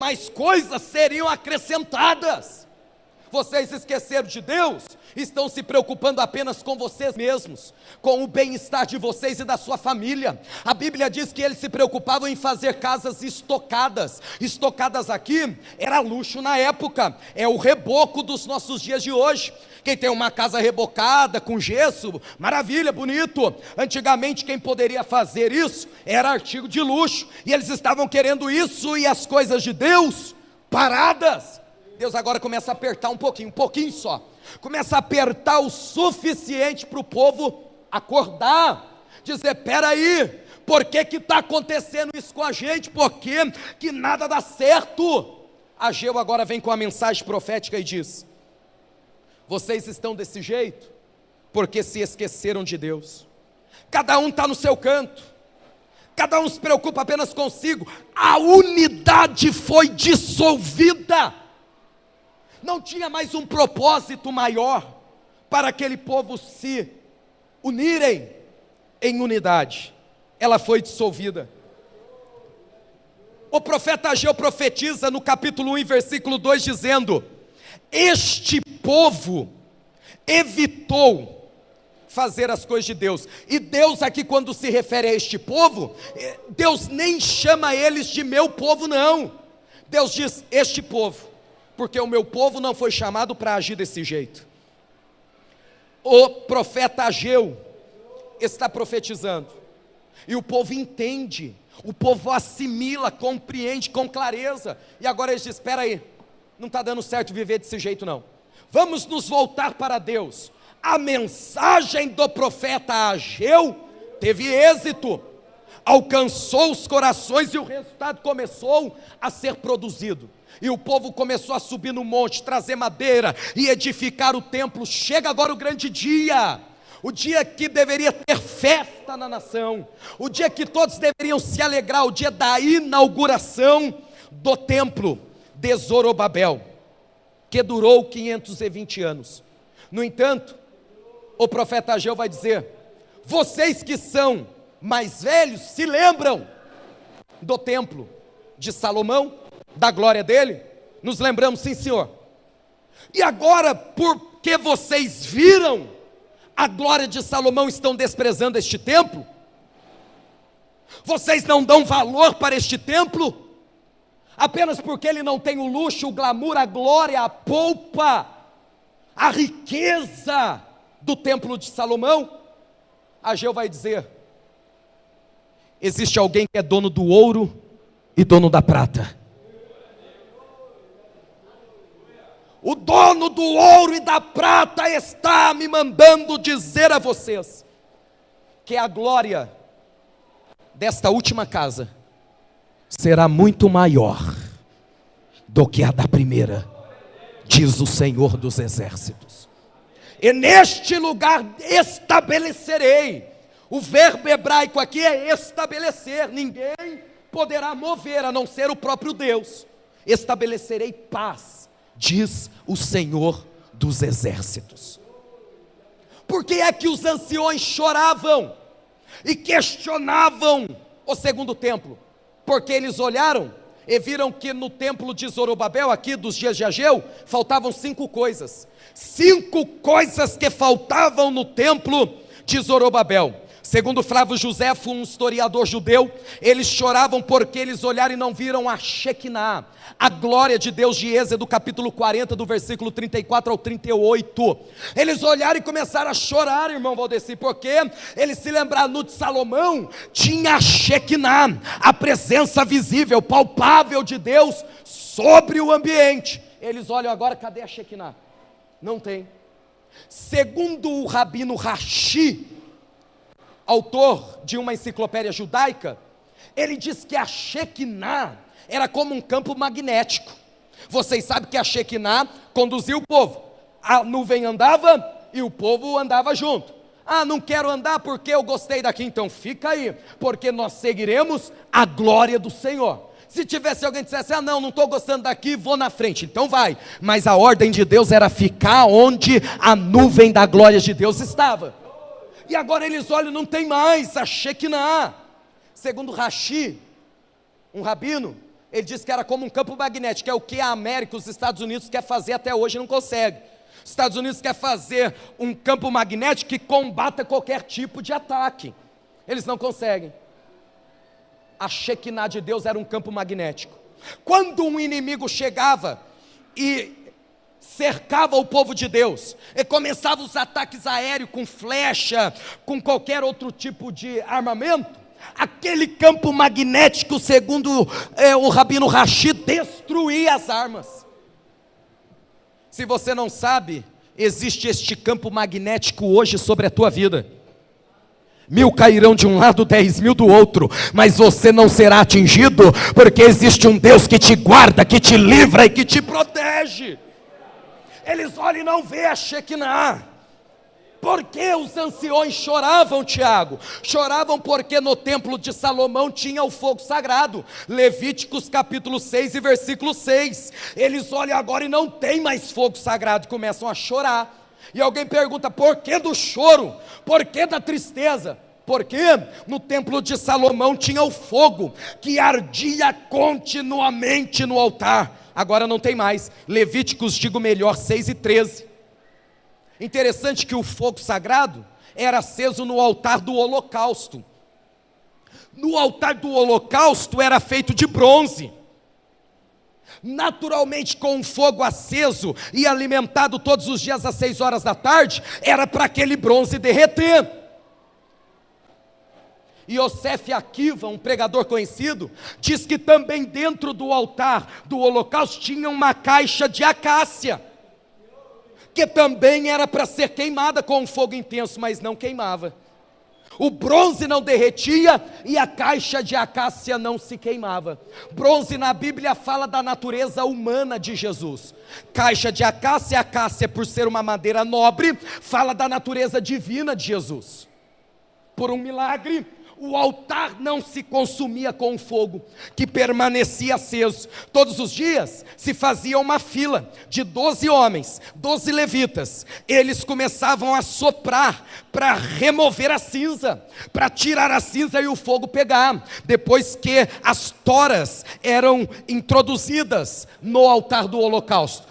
mas coisas seriam acrescentadas. Vocês esqueceram de Deus, estão se preocupando apenas com vocês mesmos, com o bem-estar de vocês e da sua família. A Bíblia diz que eles se preocupavam em fazer casas estocadas. Estocadas aqui era luxo na época, é o reboco dos nossos dias de hoje. Quem tem uma casa rebocada, com gesso, maravilha, bonito. Antigamente quem poderia fazer isso era artigo de luxo, e eles estavam querendo isso e as coisas de Deus paradas. Deus agora começa a apertar um pouquinho só. Começa a apertar o suficiente para o povo acordar, dizer: peraí, por que está acontecendo isso com a gente? Por que nada dá certo? Ageu agora vem com a mensagem profética e diz: vocês estão desse jeito porque se esqueceram de Deus. Cada um está no seu canto, cada um se preocupa apenas consigo. A unidade foi dissolvida. Não tinha mais um propósito maior para aquele povo se unirem em unidade. Ela foi dissolvida. O profeta Ageu profetiza no capítulo 1, versículo 2, dizendo: este povo evitou fazer as coisas de Deus. E Deus aqui, quando se refere a este povo, Deus nem chama eles de meu povo, não. Deus diz este povo, porque o meu povo não foi chamado para agir desse jeito. O profeta Ageu está profetizando, e o povo entende, o povo assimila, compreende com clareza, e agora eles dizem: espera aí, não está dando certo viver desse jeito não, vamos nos voltar para Deus. A mensagem do profeta Ageu teve êxito, alcançou os corações, e o resultado começou a ser produzido. E o povo começou a subir no monte, trazer madeira e edificar o templo. Chega agora o grande dia, o dia que deveria ter festa na nação, o dia que todos deveriam se alegrar, o dia da inauguração do templo de Zorobabel, que durou 520 anos. No entanto, o profeta Ageu vai dizer: vocês que são mais velhos se lembram do templo de Salomão, da glória dele? Nos lembramos, sim senhor. E agora, porque vocês viram a glória de Salomão, estão desprezando este templo? Vocês não dão valor para este templo? Apenas porque ele não tem o luxo, o glamour, a glória, a polpa, a riqueza do templo de Salomão? Ageu vai dizer: existe alguém que é dono do ouro e dono da prata. O dono do ouro e da prata está me mandando dizer a vocês que a glória desta última casa será muito maior do que a da primeira, diz o Senhor dos Exércitos. E neste lugar estabelecerei. O verbo hebraico aqui é estabelecer. Ninguém poderá mover a não ser o próprio Deus. Estabelecerei paz, diz o Senhor dos Exércitos. Por que é que os anciões choravam e questionavam o segundo templo? Porque eles olharam e viram que no templo de Zorobabel, aqui dos dias de Ageu, faltavam 5 coisas. 5 coisas que faltavam no templo de Zorobabel. Segundo Flávio Joséfo, um historiador judeu, eles choravam porque eles olharam e não viram a Shekinah, a glória de Deus, de Êxodo capítulo 40, do versículo 34 ao 38. Eles olharam e começaram a chorar, irmão Valdeci, porque eles se lembraram, no de Salomão tinha a Shekinah, a presença visível, palpável de Deus sobre o ambiente. Eles olham agora, cadê a Shekinah? Não tem. Segundo o rabino Rashi, autor de uma enciclopédia judaica, ele diz que a Shekinah era como um campo magnético. Vocês sabem que a Shekinah conduzia o povo, a nuvem andava e o povo andava junto. Ah, não quero andar porque eu gostei daqui, então fica aí, porque nós seguiremos a glória do Senhor. Se tivesse alguém que dissesse: ah não, não estou gostando daqui, vou na frente, então vai. Mas a ordem de Deus era ficar onde a nuvem da glória de Deus estava. E agora eles olham, não tem mais a Shekinah. Segundo Rashi, um rabino, Ele disse que era como um campo magnético, é o que a América, os Estados Unidos quer fazer até hoje e não consegue. Os Estados Unidos quer fazer um campo magnético que combata qualquer tipo de ataque. Eles não conseguem. A Shekinah de Deus era um campo magnético. Quando um inimigo chegava e cercava o povo de Deus, e começavam os ataques aéreos com flecha, com qualquer outro tipo de armamento, aquele campo magnético, segundo o Rabino Rashi, destruía as armas. Se você não sabe, existe este campo magnético hoje sobre a tua vida. 1000 cairão de um lado, 10.000 do outro, mas você não será atingido, porque existe um Deus que te guarda, que te livra e que te protege. Eles olham e não vê a Shekinah. Por que os anciões choravam, Tiago? Choravam porque no templo de Salomão tinha o fogo sagrado. Levíticos capítulo 6 e versículo 6. Eles olham agora e não tem mais fogo sagrado, e começam a chorar. E alguém pergunta, por que do choro? Por que da tristeza? Porque no templo de Salomão tinha o fogo que ardia continuamente no altar. Agora não tem mais. Levíticos, digo melhor, 6 e 13. Interessante que o fogo sagrado era aceso no altar do holocausto. No altar do holocausto era feito de bronze. Naturalmente, com o fogo aceso e alimentado todos os dias às 6 horas da tarde, era para aquele bronze derreter. Yosef Akiva, um pregador conhecido, diz que também dentro do altar do holocausto tinha uma caixa de acácia, que também era para ser queimada com um fogo intenso, mas não queimava. O bronze não derretia e a caixa de acácia não se queimava. Bronze na Bíblia fala da natureza humana de Jesus. Caixa de acácia, acácia por ser uma madeira nobre, fala da natureza divina de Jesus. Por um milagre, o altar não se consumia com o fogo, que permanecia aceso. Todos os dias se fazia uma fila de 12 homens, 12 levitas. Eles começavam a soprar para remover a cinza, para tirar a cinza e o fogo pegar. Depois que as toras eram introduzidas no altar do holocausto,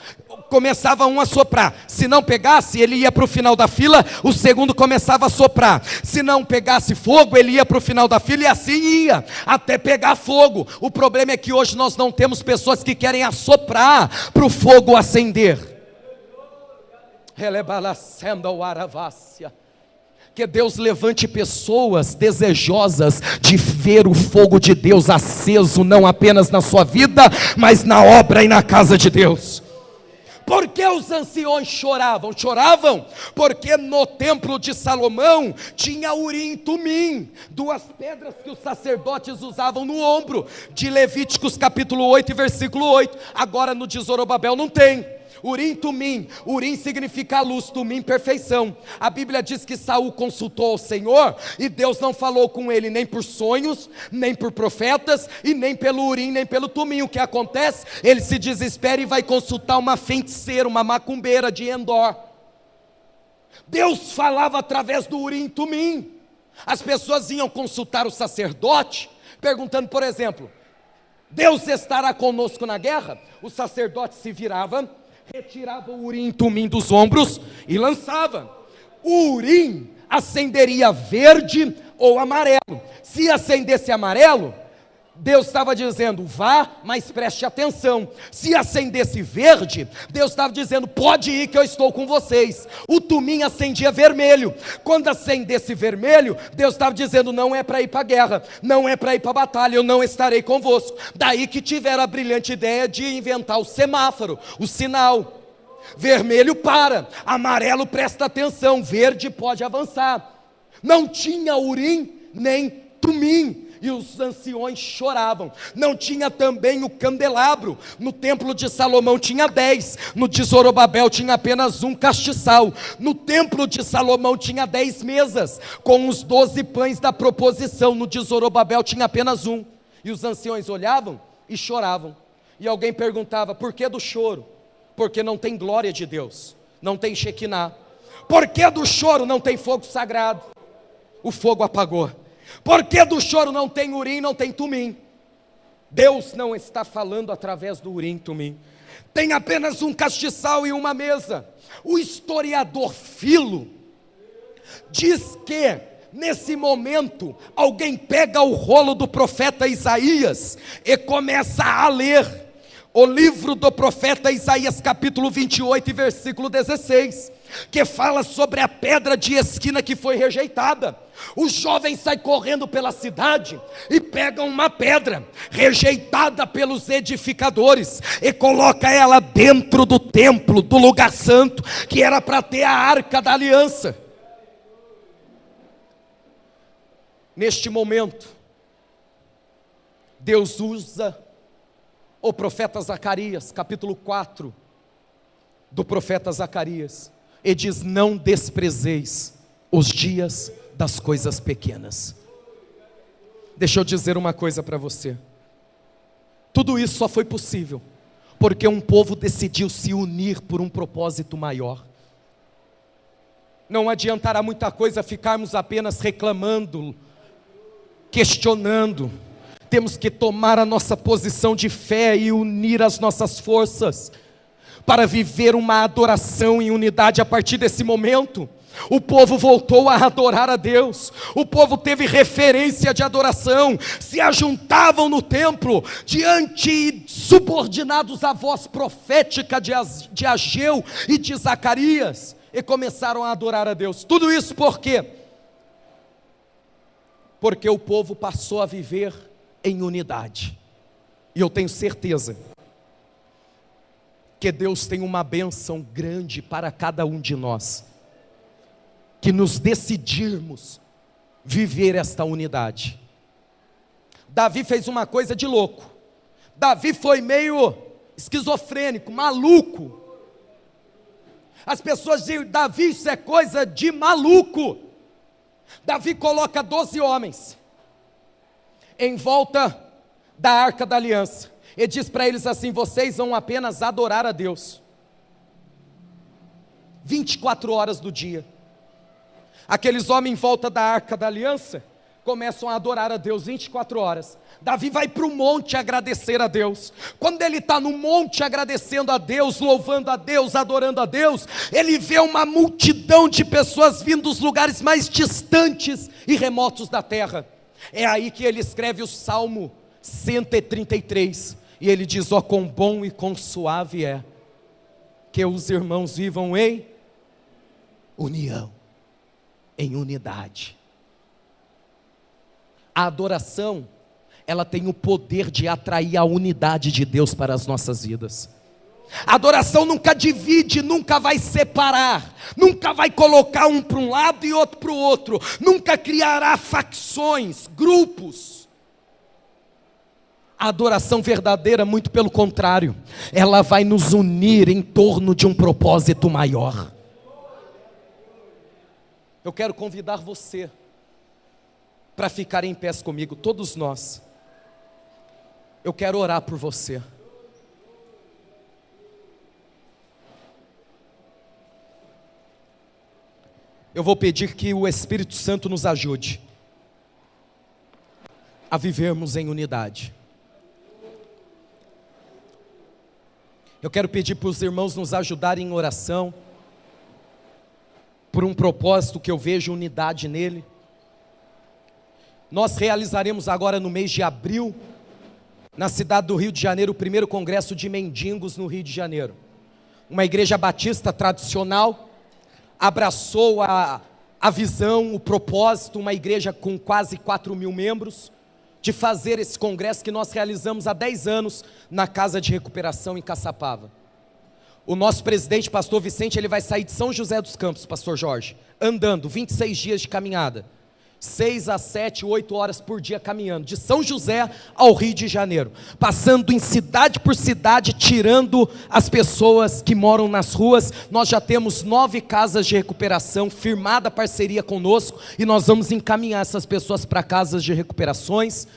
começava um a soprar. Se não pegasse, ele ia para o final da fila, o segundo começava a soprar. Se não pegasse fogo, ele ia para o final da fila e assim ia, até pegar fogo. O problema é que hoje nós não temos pessoas que querem assoprar para o fogo acender. Que Deus levante pessoas desejosas de ver o fogo de Deus aceso, não apenas na sua vida, mas na obra e na casa de Deus. Por que os anciões choravam? Choravam porque no templo de Salomão tinha Urim e Tumim, 2 pedras que os sacerdotes usavam no ombro, de Levíticos capítulo 8 e versículo 8. Agora no de Zorobabel não tem. Urim e Tumim, Urim significa luz, Tumim perfeição. A Bíblia diz que Saul consultou ao Senhor e Deus não falou com ele nem por sonhos, nem por profetas e nem pelo Urim, nem pelo Tumim. O que acontece? Ele se desespera e vai consultar uma feiticeira, uma macumbeira de Endor. Deus falava através do Urim e Tumim. As pessoas iam consultar o sacerdote, perguntando, por exemplo, Deus estará conosco na guerra? O sacerdote se virava, retirava o Urim e Tumim dos ombros e lançava. O Urim acenderia verde ou amarelo. Se acendesse amarelo, Deus estava dizendo, vá, mas preste atenção. Se acendesse verde, Deus estava dizendo, pode ir que eu estou com vocês. O Tumim acendia vermelho. Quando acendesse vermelho, Deus estava dizendo, não é para ir para a guerra, não é para ir para a batalha, eu não estarei convosco. Daí que tiveram a brilhante ideia de inventar o semáforo, o sinal. Vermelho para, amarelo presta atenção, verde pode avançar. Não tinha Urim nem Tumim. E os anciões choravam. Não tinha também o candelabro. No templo de Salomão tinha 10. No de Zorobabel tinha apenas um castiçal. No templo de Salomão tinha 10 mesas, com os 12 pães da proposição. No de Zorobabel tinha apenas um. E os anciões olhavam e choravam. E alguém perguntava, por que do choro? Porque não tem glória de Deus, não tem Shekinah. Por que do choro? Não tem fogo sagrado. O fogo apagou. Por que do choro? Não tem Urim, não tem Tumim. Deus não está falando através do Urim Tumim. Tem apenas um castiçal e uma mesa. O historiador Filo diz que nesse momento alguém pega o rolo do profeta Isaías e começa a ler o livro do profeta Isaías, capítulo 28 e versículo 16, que fala sobre a pedra de esquina que foi rejeitada. Os jovens saem correndo pela cidade e pegam uma pedra rejeitada pelos edificadores e coloca ela dentro do templo, do lugar santo, que era para ter a arca da aliança. Neste momento, Deus usa o profeta Zacarias, capítulo 4 do profeta Zacarias, e diz: não desprezeis os dias das coisas pequenas. Deixa eu dizer uma coisa para você. Tudo isso só foi possível porque um povo decidiu se unir por um propósito maior. Não adiantará muita coisa ficarmos apenas reclamando, questionando. Temos que tomar a nossa posição de fé e unir as nossas forças para viver uma adoração em unidade. A partir desse momento, o povo voltou a adorar a Deus. O povo teve referência de adoração, se ajuntavam no templo, diante subordinados à voz profética de Ageu e de Zacarias, e começaram a adorar a Deus. Tudo isso por quê? Porque o povo passou a viver em unidade. E eu tenho certeza que Deus tem uma bênção grande para cada um de nós, que nos decidirmos viver esta unidade. Davi fez uma coisa de louco. Davi foi meio esquizofrênico, maluco. As pessoas dizem: Davi, isso é coisa de maluco. Davi coloca 12 homens em volta da arca da aliança e diz para eles assim: vocês vão apenas adorar a Deus 24 horas do dia. Aqueles homens em volta da arca da aliança começam a adorar a Deus 24 horas. Davi vai para o monte agradecer a Deus. Quando ele está no monte agradecendo a Deus, louvando a Deus, adorando a Deus, ele vê uma multidão de pessoas vindo dos lugares mais distantes e remotos da terra. É aí que ele escreve o Salmo 133, e ele diz: ó, quão bom e quão suave é que os irmãos vivam em união, em unidade. A adoração, ela tem o poder de atrair a unidade de Deus para as nossas vidas. A adoração nunca divide, nunca vai separar, nunca vai colocar um para um lado e outro para o outro, nunca criará facções, grupos. A adoração verdadeira, muito pelo contrário, ela vai nos unir em torno de um propósito maior. Eu quero convidar você para ficar em pé comigo, todos nós. Eu quero orar por você. Eu vou pedir que o Espírito Santo nos ajude a vivermos em unidade. Eu quero pedir para os irmãos nos ajudarem em oração, por um propósito que eu vejo unidade nele. Nós realizaremos agora no mês de abril, na cidade do Rio de Janeiro, o primeiro congresso de mendigos no Rio de Janeiro. Uma igreja batista tradicional abraçou a visão, o propósito, uma igreja com quase 4.000 membros, de fazer esse congresso que nós realizamos há 10 anos na Casa de Recuperação em Caçapava. O nosso presidente, pastor Vicente, ele vai sair de São José dos Campos, pastor Jorge, andando 26 dias de caminhada, 6 a 7, 8 horas por dia caminhando, de São José ao Rio de Janeiro, passando em cidade por cidade, tirando as pessoas que moram nas ruas. Nós já temos 9 casas de recuperação, firmada parceria conosco, e nós vamos encaminhar essas pessoas para casas de recuperações.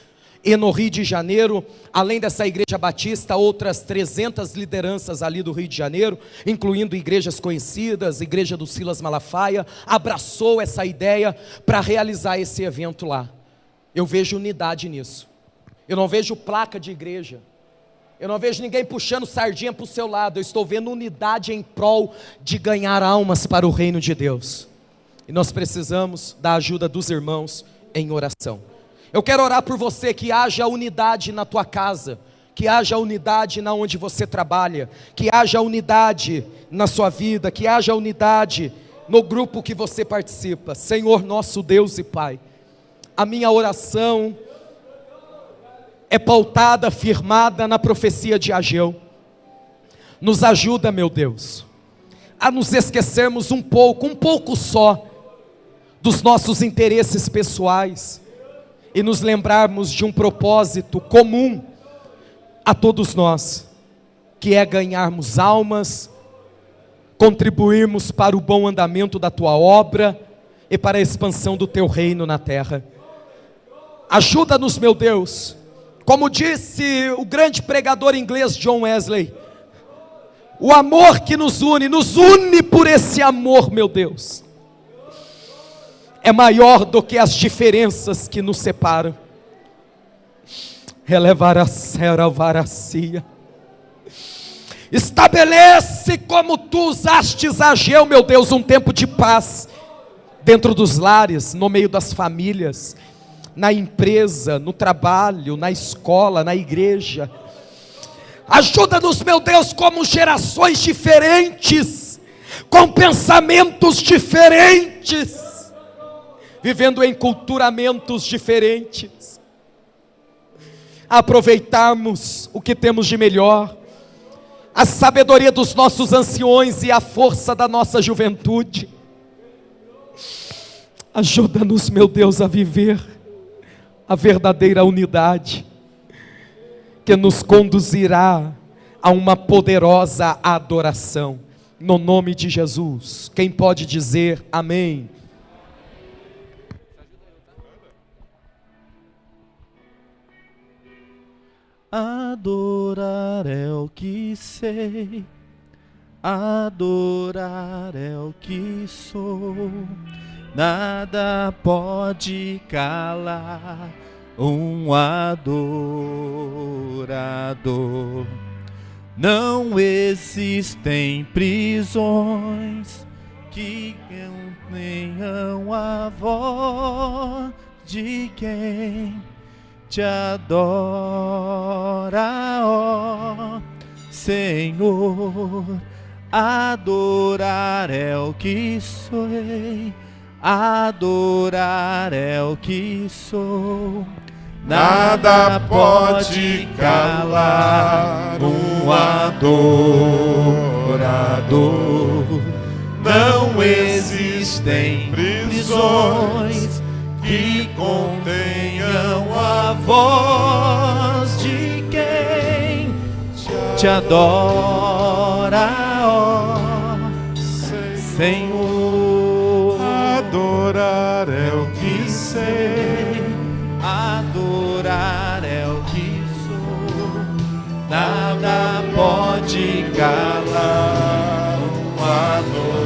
E no Rio de Janeiro, além dessa igreja batista, outras 300 lideranças ali do Rio de Janeiro, incluindo igrejas conhecidas, igreja do Silas Malafaia, abraçou essa ideia para realizar esse evento lá. Eu vejo unidade nisso. Eu não vejo placa de igreja. Eu não vejo ninguém puxando sardinha para o seu lado. Eu estou vendo unidade em prol de ganhar almas para o reino de Deus. E nós precisamos da ajuda dos irmãos em oração. Eu quero orar por você, que haja unidade na tua casa, que haja unidade na onde você trabalha, que haja unidade na sua vida, que haja unidade no grupo que você participa. Senhor nosso Deus e Pai, a minha oração é pautada, firmada na profecia de Ageu. Nos ajuda, meu Deus, a nos esquecermos um pouco só, dos nossos interesses pessoais, e nos lembrarmos de um propósito comum a todos nós, que é ganharmos almas, contribuirmos para o bom andamento da Tua obra, e para a expansão do Teu reino na terra. Ajuda-nos, meu Deus, como disse o grande pregador inglês John Wesley, o amor que nos une por esse amor, meu Deus, é maior do que as diferenças que nos separam. Estabelece, como tu usastes Ageu, meu Deus, um tempo de paz dentro dos lares, no meio das famílias, na empresa, no trabalho, na escola, na igreja. Ajuda-nos, meu Deus, como gerações diferentes, com pensamentos diferentes, vivendo em culturamentos diferentes, aproveitarmos o que temos de melhor, a sabedoria dos nossos anciões e a força da nossa juventude. Ajuda-nos, meu Deus, a viver a verdadeira unidade, que nos conduzirá a uma poderosa adoração, no nome de Jesus. Quem pode dizer amém? Adorar é o que sei, adorar é o que sou, nada pode calar um adorador. Não existem prisões que contenham a voz de quem te adora, ó Senhor. Adorar é o que sou, adorar é o que sou, nada pode calar um adorador. Não existem prisões que contenham a voz de quem te adora, ó Senhor. Adorar é o que sei, adorar é o que sou, nada pode calar um adorador.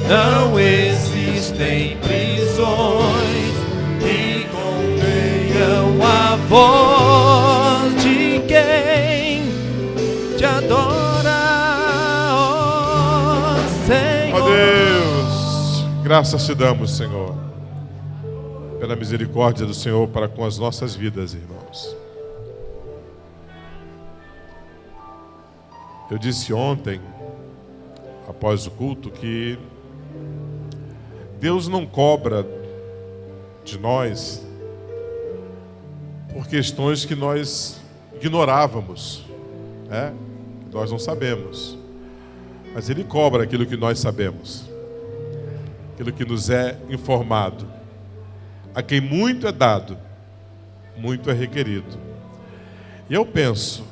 Não existem prisões que contenham a voz de quem te adora, ó Senhor. Ó Deus, graças te damos, Senhor, pela misericórdia do Senhor para com as nossas vidas, irmãos. Eu disse ontem, após o culto, que Deus não cobra de nós por questões que nós ignorávamos, né? Que nós não sabemos, mas Ele cobra aquilo que nós sabemos, aquilo que nos é informado. A quem muito é dado, muito é requerido. E eu penso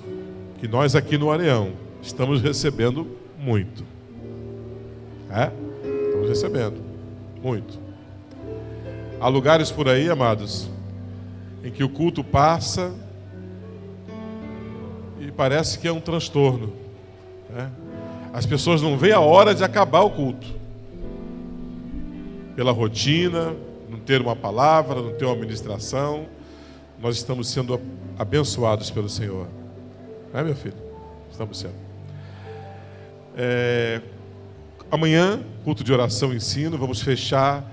que nós aqui no Areão estamos recebendo muito. Estamos recebendo muito. Há lugares por aí, amados, em que o culto passa e parece que é um transtorno, né? As pessoas não veem a hora de acabar o culto, pela rotina, não ter uma palavra, não ter uma ministração. Nós estamos sendo abençoados pelo Senhor. Não é, meu filho? Estamos sendo. Amanhã, culto de oração e ensino, vamos fechar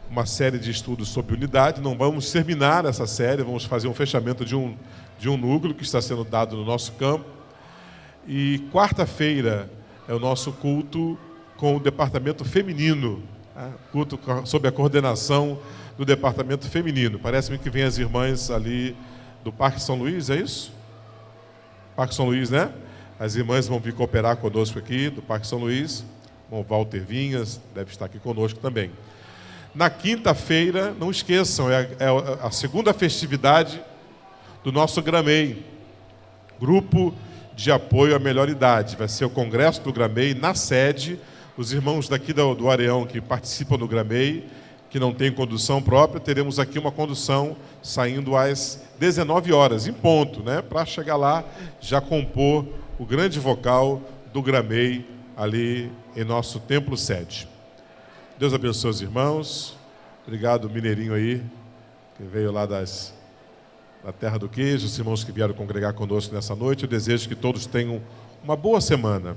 uma série de estudos sobre unidade. Não vamos terminar essa série, vamos fazer um fechamento de um núcleo que está sendo dado no nosso campo. E quarta-feira é o nosso culto com o departamento feminino, tá? Culto sob a coordenação do departamento feminino. Parece-me que vem as irmãs ali do Parque São Luís, é isso? Parque São Luís, né? As irmãs vão vir cooperar conosco aqui, do Parque São Luís. Bom, Walter Vinhas deve estar aqui conosco também. Na quinta-feira, não esqueçam, é a segunda festividade do nosso GRAMEI, Grupo de Apoio à Melhor Idade. Vai ser o congresso do GRAMEI na sede. Os irmãos daqui do Areão que participam do GRAMEI, que não tem condução própria, teremos aqui uma condução saindo às 19 horas, em ponto, né? Para chegar lá, já compor o grande vocal do GRAMEI ali em nosso templo sede. Deus abençoe os irmãos. Obrigado, Mineirinho aí, que veio lá da terra do queijo, os irmãos que vieram congregar conosco nessa noite. Eu desejo que todos tenham uma boa semana.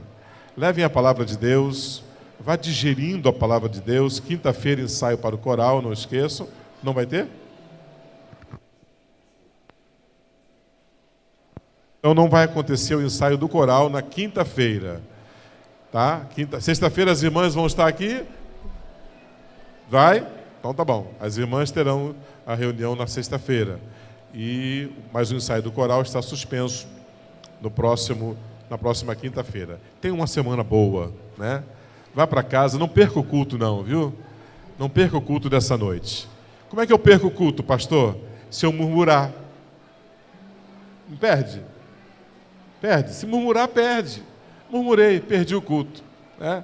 Levem a palavra de Deus, vá digerindo a palavra de Deus. Quinta-feira, ensaio para o coral, não esqueçam. Não vai ter? Então não vai acontecer o ensaio do coral na quinta-feira. Tá? Sexta-feira as irmãs vão estar aqui? Vai? Então tá bom. As irmãs terão a reunião na sexta-feira. Mas o ensaio do coral está suspenso na próxima quinta-feira. Tenha uma semana boa, né? Vá para casa, não perca o culto não, viu? Não perca o culto dessa noite. Como é que eu perco o culto, pastor? Se eu murmurar. Não perde? Perde. Se murmurar, perde. Murmurei, perdi o culto, né?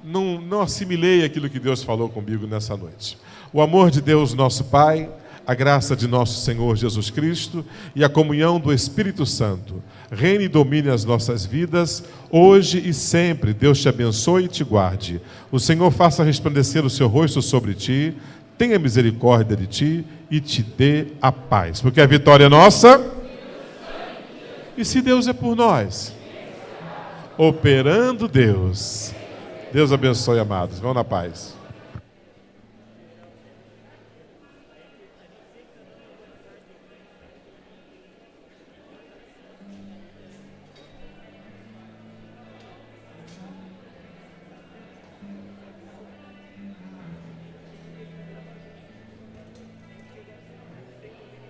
Não assimilei aquilo que Deus falou comigo nessa noite. O amor de Deus, nosso Pai, a graça de nosso Senhor Jesus Cristo e a comunhão do Espírito Santo reine e domine as nossas vidas, hoje e sempre. Deus te abençoe e te guarde. O Senhor faça resplandecer o seu rosto sobre ti, tenha misericórdia de ti e te dê a paz. Porque a vitória é nossa. E se Deus é por nós? Operando Deus. Deus abençoe, amados. Vão na paz.